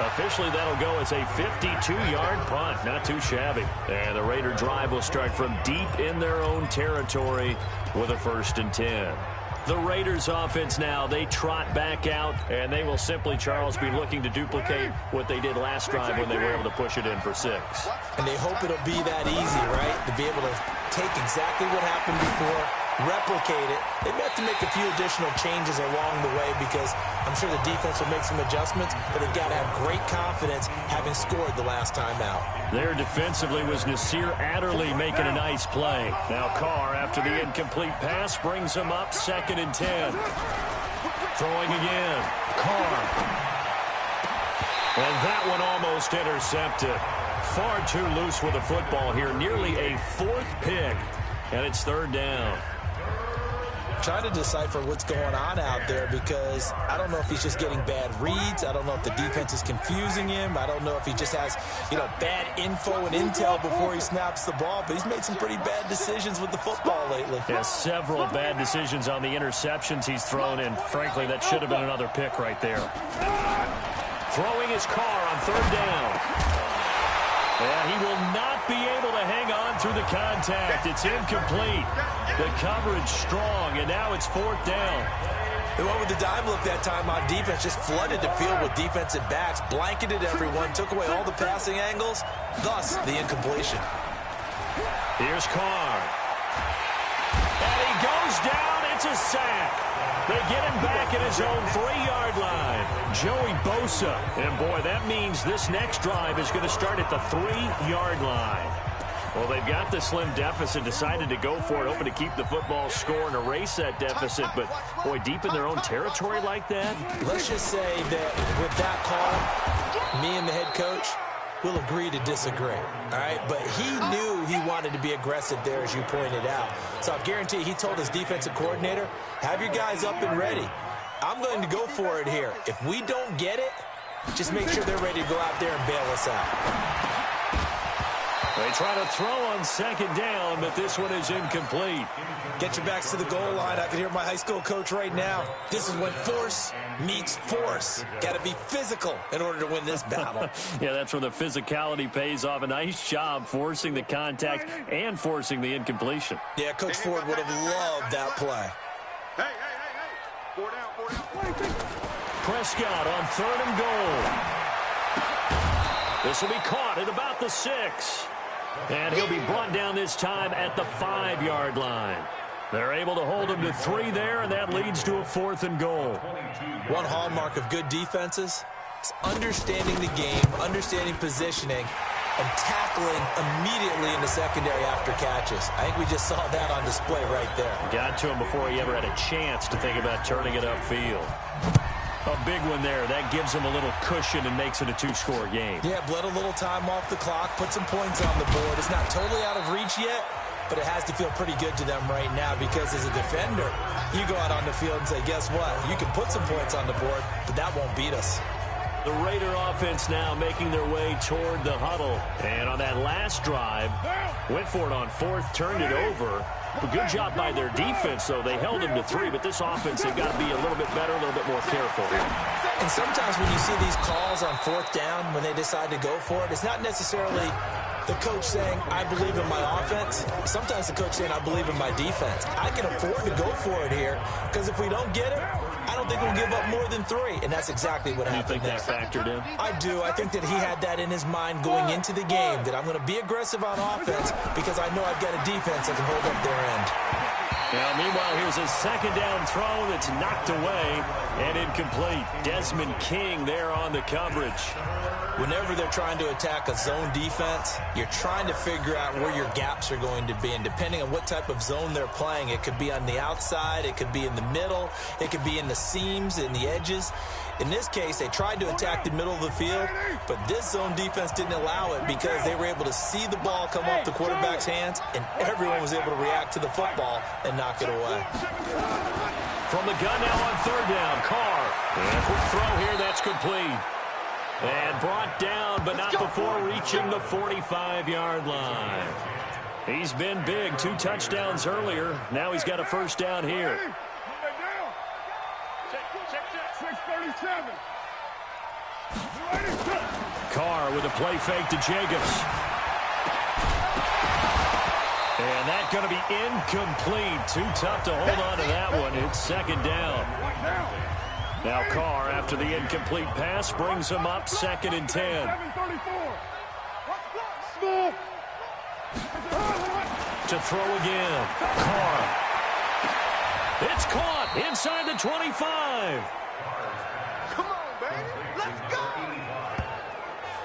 Officially, that'll go as a 52-yard punt. Not too shabby. And the Raider drive will start from deep in their own territory with a 1st and 10. The Raiders offense now, they trot back out, and they will simply, Charles, be looking to duplicate what they did last drive when they were able to push it in for 6. And they hope it'll be that easy, right? To be able to take exactly what happened before, replicate it. They may have to make a few additional changes along the way because I'm sure the defense will make some adjustments, but they've got to have great confidence having scored the last time out. There defensively was Nasir Adderley making a nice play. Now Carr, after the incomplete pass, brings him up 2nd and 10. Throwing again. Carr. And that one almost intercepted. Far too loose with the football here. Nearly a 4th pick. And it's 3rd down. Trying to decipher what's going on out there because I don't know if he's just getting bad reads. I don't know if the defense is confusing him. I don't know if he just has, bad info and intel before he snaps the ball. But he's made some pretty bad decisions with the football lately. Yeah, several bad decisions on the interceptions he's thrown, and frankly, that should have been another pick right there. Throwing his Carr on 3rd down. Yeah, he will not be able to hang on through the contact. It's incomplete. The coverage strong, and now it's 4th down. The one with the dive look that time on defense just flooded the field with defensive backs, blanketed everyone, took away all the passing angles, thus the incompletion. Here's Carr. And he goes down. It's a sack. They get him back at his own 3-yard line. Joey Bosa. And, boy, that means this next drive is going to start at the 3-yard line. Well, they've got the slim deficit, decided to go for it, hoping to keep the football score and erase that deficit. But, boy, deep in their own territory like that? Let's just say that with that call, me and the head coach will agree to disagree, all right? But he knew he wanted to be aggressive there, as you pointed out. So I guarantee he told his defensive coordinator, have your guys up and ready. I'm going to go for it here. If we don't get it, just make sure they're ready to go out there and bail us out. They try to throw on 2nd down, but this one is incomplete. Get your backs to the goal line. I can hear my high school coach right now. This is when force meets force. Got to be physical in order to win this battle. Yeah, that's where the physicality pays off. A nice job forcing the contact and forcing the incompletion. Yeah, Coach Ford would have loved that play. Hey. 4 down. Prescott on 3rd and goal. This will be caught at about the 6. And he'll be brought down this time at the 5-yard line. They're able to hold him to 3 there, and that leads to a 4th and goal. One hallmark of good defenses is understanding the game, understanding positioning, and tackling immediately in the secondary after catches. I think we just saw that on display right there. Got to him before he ever had a chance to think about turning it upfield. A big one there. That gives him a little cushion and makes it a 2-score game. Yeah, bled a little time off the clock, put some points on the board. It's not totally out of reach yet, but it has to feel pretty good to them right now because as a defender, you go out on the field and say, guess what? You can put some points on the board, but that won't beat us. The Raider offense now making their way toward the huddle. And on that last drive, went for it on 4th, turned it over. A good job by their defense, though. They held him to 3, but this offense, they've got to be a little bit better, a little bit more careful. And sometimes when you see these calls on 4th down, when they decide to go for it, it's not necessarily the coach saying, I believe in my offense. Sometimes the coach saying, I believe in my defense. I can afford to go for it here because if we don't get it, I don't think we'll give up more than 3, and that's exactly what happened. You think that factored in? I do. I think that he had that in his mind going into the game, that I'm going to be aggressive on offense because I know I've got a defense that can hold up their end. Now, meanwhile, here's a 2nd down throw that's knocked away and incomplete. Desmond King there on the coverage. Whenever they're trying to attack a zone defense, you're trying to figure out where your gaps are going to be. And depending on what type of zone they're playing, it could be on the outside, it could be in the middle, it could be in the seams, in the edges. In this case, they tried to attack the middle of the field, but this zone defense didn't allow it because they were able to see the ball come off the quarterback's hands, and everyone was able to react to the football and knock it away. From the gun now on third down, Carr. And a quick throw here, that's complete. And brought down, but not before reaching the 45-yard line. He's been big, 2 touchdowns earlier. Now he's got a first down here. Carr with a play fake to Jacobs. And that's going to be incomplete. Too tough to hold on to that one. It's second down. Now Carr, after the incomplete pass, brings him up 2nd and 10. To throw again. Carr. It's caught inside the 25. Come on, baby. Let's go.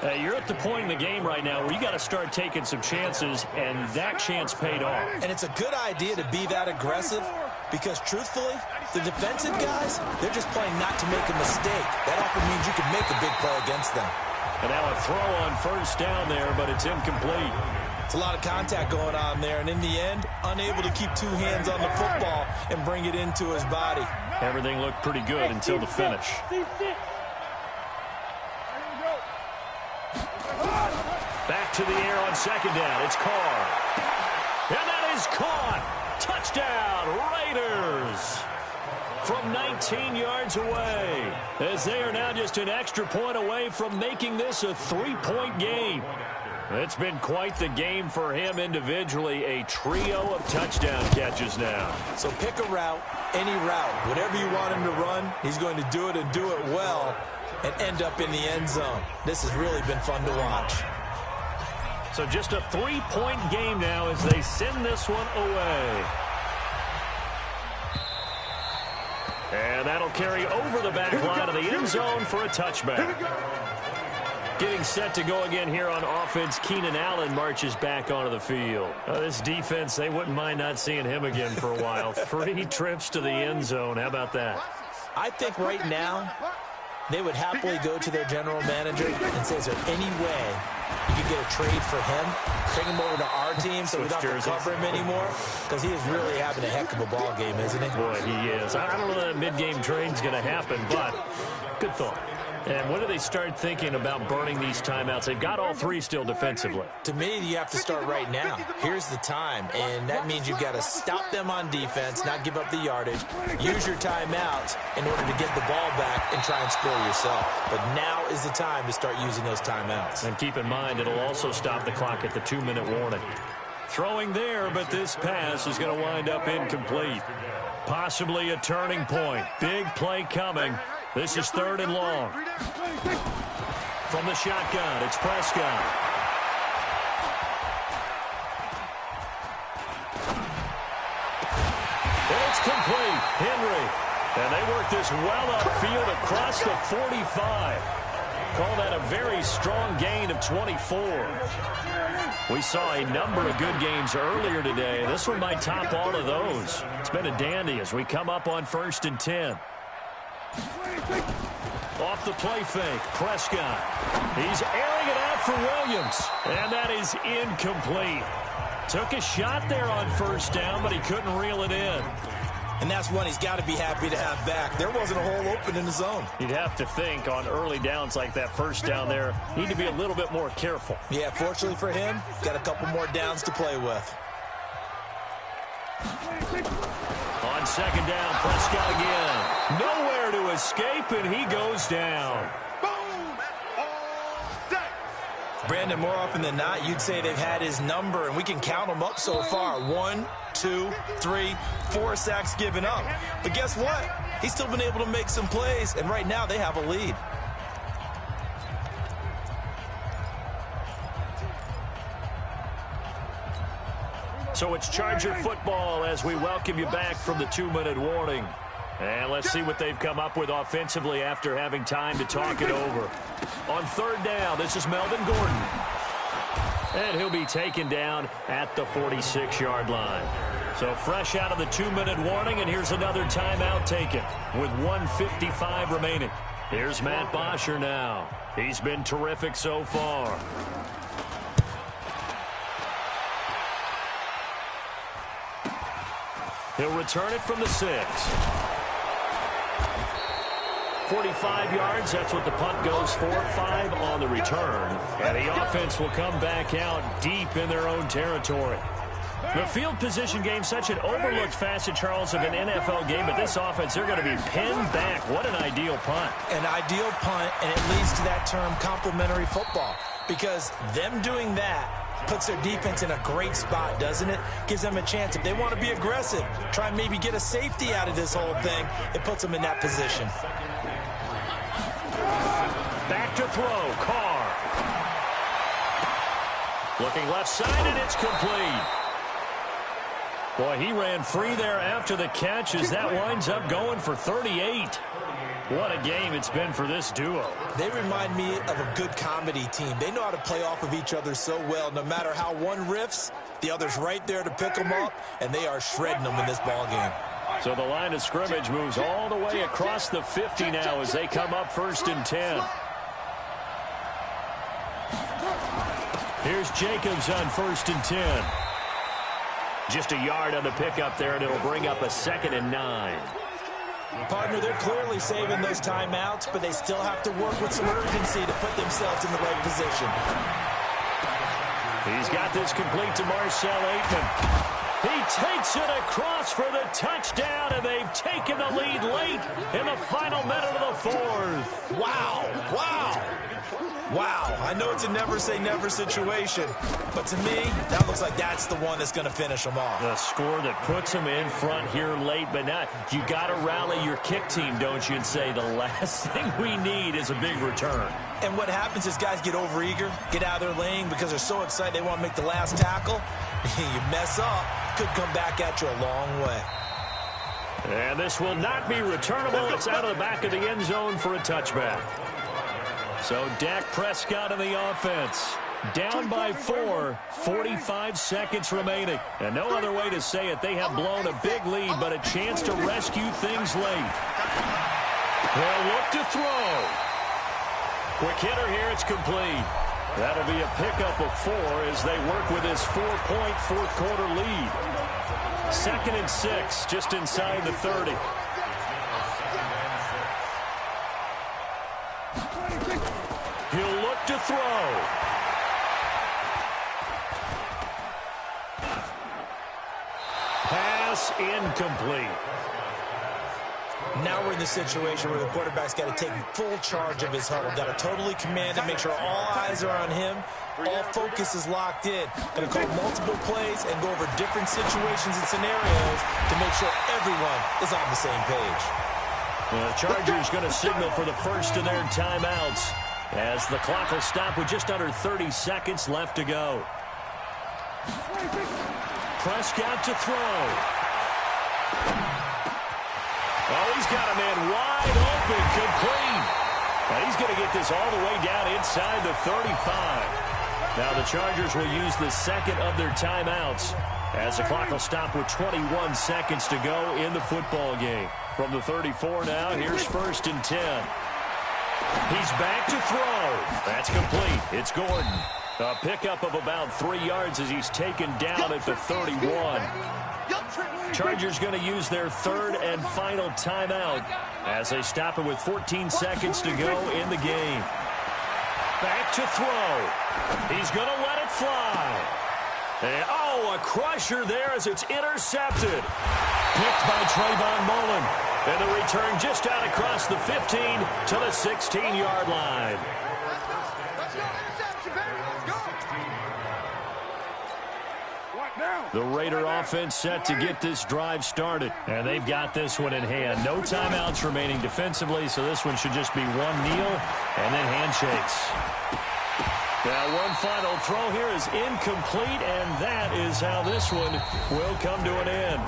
Hey, you're at the point in the game right now where you got to start taking some chances, and that chance paid off. And it's a good idea to be that aggressive because, truthfully, the defensive guys, they're just playing not to make a mistake. That often means you can make a big play against them. And now a throw on first down there, but it's incomplete. It's a lot of contact going on there, and in the end, unable to keep 2 hands on the football and bring it into his body. Everything looked pretty good until the finish. Back to the air on second down. It's Carr. And that is caught. Touchdown, Raiders. From 19 yards away. As they are now just an extra point away from making this a 3-point game. It's been quite the game for him individually. A trio of touchdown catches now. So pick a route, any route. Whatever you want him to run, he's going to do it and do it well and end up in the end zone. This has really been fun to watch. So just a 3-point game now as they send this one away. And that'll carry over the back line of the end zone for a touchback. Getting set to go again here on offense, Keenan Allen marches back onto the field. This defense, they wouldn't mind not seeing him again for a while. 3 trips to the end zone. How about that? I think right now they would happily go to their general manager and say, is there any way you could get a trade for him, bring him over to our team so we don't have to cover him anymore? Because he is really having a heck of a ball game, isn't he? Boy, he is. I don't know that mid-game trade's going to happen, but good thought. And when do they start thinking about burning these timeouts? They've got all 3 still defensively. To me, you have to start right now. Here's the time, and that means you've got to stop them on defense, not give up the yardage, use your timeouts in order to get the ball back and try and score yourself. But now is the time to start using those timeouts. And keep in mind, it'll also stop the clock at the 2-minute warning. Throwing there, but this pass is going to wind up incomplete. Possibly a turning point. Big play coming. This is 3rd and long. From the shotgun, it's Prescott. And it's complete. Henry. And they work this well upfield across the 45. Call that a very strong gain of 24. We saw a number of good games earlier today. This one might top all of those. It's been a dandy as we come up on 1st and 10. Off the play fake, Prescott. He's airing it out for Williams. And that is incomplete. Took a shot there on first down, but he couldn't reel it in. And that's one he's got to be happy to have back. There wasn't a hole open in the zone. You'd have to think on early downs like that first down there, need to be a little bit more careful. Yeah, fortunately for him, got a couple more downs to play with. On second down, Prescott again. Nowhere to escape, and he goes down. Brandon, more often than not, you'd say they've had his number, and we can count them up so far. 1, 2, 3, 4 sacks given up. But guess what? He's still been able to make some plays, and right now they have a lead. So it's Charger football as we welcome you back from the 2-minute warning. And let's see what they've come up with offensively after having time to talk it over. On third down, this is Melvin Gordon. And he'll be taken down at the 46-yard line. So fresh out of the 2-minute warning, and here's another timeout taken with 1:55 remaining. Here's Matt Bosher now. He's been terrific so far. He'll return it from the 6. 45 yards, that's what the punt goes for. 5 on the return. And the offense will come back out deep in their own territory. The field position game, such an overlooked facet, Charles, of an NFL game, but this offense, they're going to be pinned back. What an ideal punt. An ideal punt, and it leads to that term complementary football, because them doing that puts their defense in a great spot, doesn't it? Gives them a chance. If they want to be aggressive, try and maybe get a safety out of this whole thing, it puts them in that position. Back to throw, Carr. Looking left side, and it's complete. Boy, he ran free there after the catch as that winds up going for 38. What a game it's been for this duo. They remind me of a good comedy team. They know how to play off of each other so well. No matter how one riffs, the other's right there to pick them up, and they are shredding them in this ball game. So the line of scrimmage moves all the way across the 50 now as they come up 1st and 10. Here's Jacobs on 1st and 10. Just a yard on the pickup there, and it'll bring up a 2nd and 9. Partner, they're clearly saving those timeouts, but they still have to work with some urgency to put themselves in the right position. He's got this complete to Marcel Aitman. He takes it across for the touchdown, and they've taken the lead late in the final minute of the 4th. Wow. Wow. Wow. I know it's a never-say-never situation, but to me, that looks like that's the one that's going to finish them off. The score that puts them in front here late, but not. You got to rally your kick team, don't you, and say the last thing we need is a big return. And what happens is guys get overeager, get out of their lane because they're so excited they want to make the last tackle. You mess up, could come back at you a long way. And this will not be returnable. It's out of the back of the end zone for a touchback. So Dak Prescott in the offense. Down by 4, 45 seconds remaining. And no other way to say it. They have blown a big lead, but a chance to rescue things late. They'll look to throw. Quick hitter here, it's complete. That'll be a pickup of 4 as they work with this 4-point fourth-quarter lead. 2nd and 6, just inside the 30. He'll look to throw. Pass incomplete. Now we're in the situation where the quarterback's got to take full charge of his huddle. Got to totally command it, make sure all eyes are on him. All focus is locked in. Going to call multiple plays and go over different situations and scenarios to make sure everyone is on the same page. The Chargers going to signal for the first of their timeouts as the clock will stop with just under 30 seconds left to go. Prescott to throw. Oh, he's got a man wide open, complete. And he's going to get this all the way down inside the 35. Now the Chargers will use the second of their timeouts as the clock will stop with 21 seconds to go in the football game. From the 34 now, here's 1st and 10. He's back to throw. That's complete. It's Gordon. A pickup of about 3 yards as he's taken down at the 31. Chargers going to use their 3rd and final timeout as they stop it with 14 seconds to go in the game. Back to throw. He's going to let it fly. And, oh, a crusher there as it's intercepted. Picked by Trayvon Mullen. And the return just out across the 15 to the 16-yard line. The Raider offense set to get this drive started. And they've got this one in hand. No timeouts remaining defensively, so this one should just be one kneel and then handshakes. Now one final throw here is incomplete, and that is how this one will come to an end.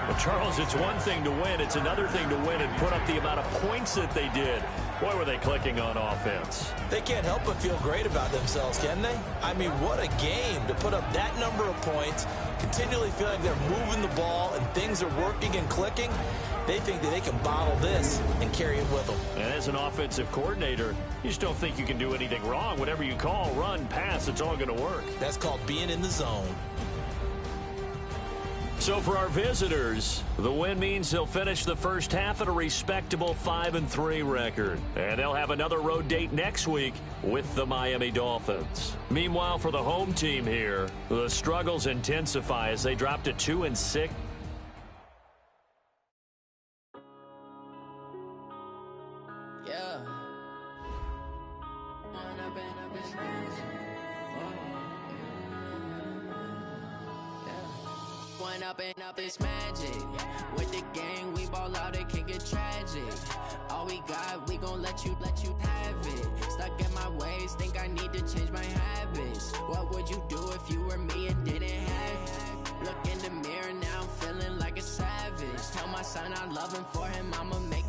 But Charles, it's one thing to win. It's another thing to win and put up the amount of points that they did. Boy, were they clicking on offense. They can't help but feel great about themselves, can they? I mean, what a game to put up that number of points, continually feeling they're moving the ball and things are working and clicking. They think that they can bottle this and carry it with them. And as an offensive coordinator, you just don't think you can do anything wrong. Whatever you call, run, pass, it's all going to work. That's called being in the zone. So for our visitors, the win means they'll finish the first half at a respectable 5-3 record. And they'll have another road date next week with the Miami Dolphins. Meanwhile, for the home team here, the struggles intensify as they drop to 2-6. Up this magic with the gang, we ball out, it can get tragic. All we got, we gon' let you have it. Stuck in my ways, think I need to change my habits. What would you do if you were me and didn't have it? Look in the mirror now, I'm feeling like a savage. Tell my son I love him, for him I'ma make